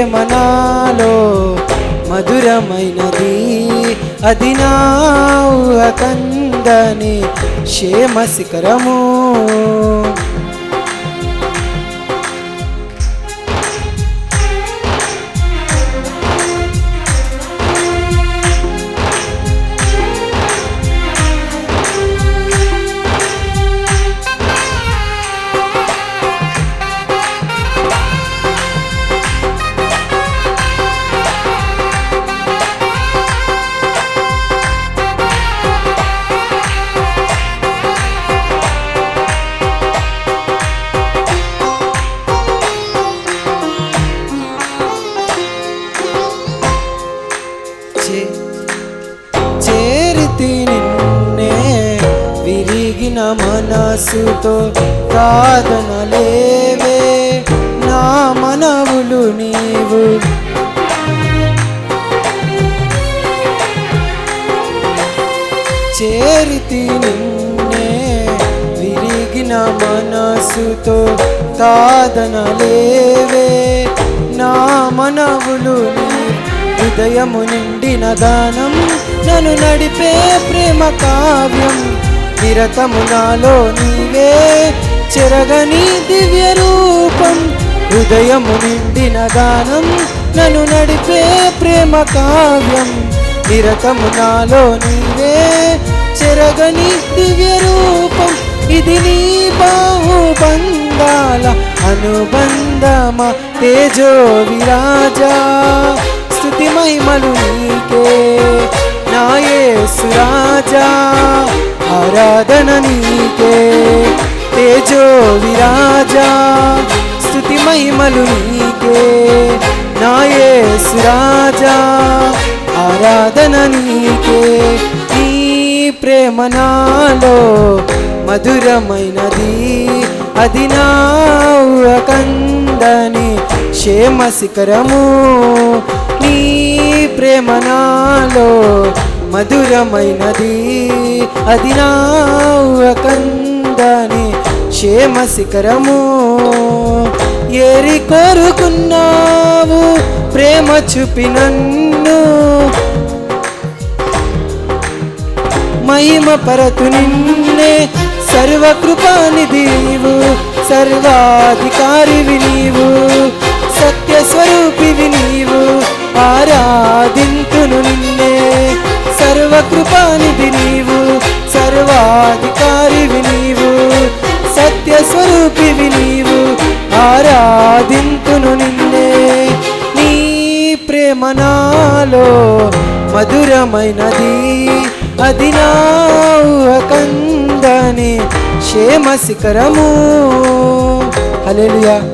ప్రేమ నాలో మధురమైనది, అది నా ఊహకందని క్షేమ శిఖరము. చేరితి నిన్నే విరిగిన మనసుతో, కాదనలేవే నా మనవులు నీవు. చేరితి నిన్నే విరిగిన మనసుతో, కాదనలేవే నా మనవులు నీవు. హృదయము నిండిన గానం నన్ను నడిపే ప్రేమ కావ్యం, నిరతము నాలో నీవే చెరగని దివ్య రూపం. హృదయము నిండిన గానం నన్ను నడిపే ప్రేమ కావ్యం, నిరతము నాలో నీవే చెరగని దివ్య రూపం. ఇది నీ బాహుబంధాల అనుబంధమా తేజో విరాజా, స్తుతి మహిమలు నీకే నా యేసు రాజా, ఆరాధన నీకే తేజో విరాజా, స్తుతి మహిమలు నీకే నా యేసు రాజా, ఆరాధన నీకే. నీ ప్రేమ నాలో మధురమైనది, అది నా ఊహకందని క్షేమ శిఖరము. నీ ప్రేమ నాలో మధురమైనది, అది నా ఊహకందని క్షేమ శిఖరము. ఏరి కోరుకున్నావు ప్రేమ చూపి నన్ను, మహిమ పరతు నిన్నే సర్వకృపానిధి నీవు. సర్వాధికారివి నీవు, సత్య స్వరూపివి నీవు, ఆరాధింతును నిన్నే. సర్వకృపానిధి నీవు, సర్వాధికారివి నీవు, సత్య స్వరూపివి నీవు, ఆరాధింతును నిన్నే. నీ ప్రేమ నాలో మధురమైనది, అది నా ఊహకందని క్షేమ శిఖరము. హల్లెలూయా.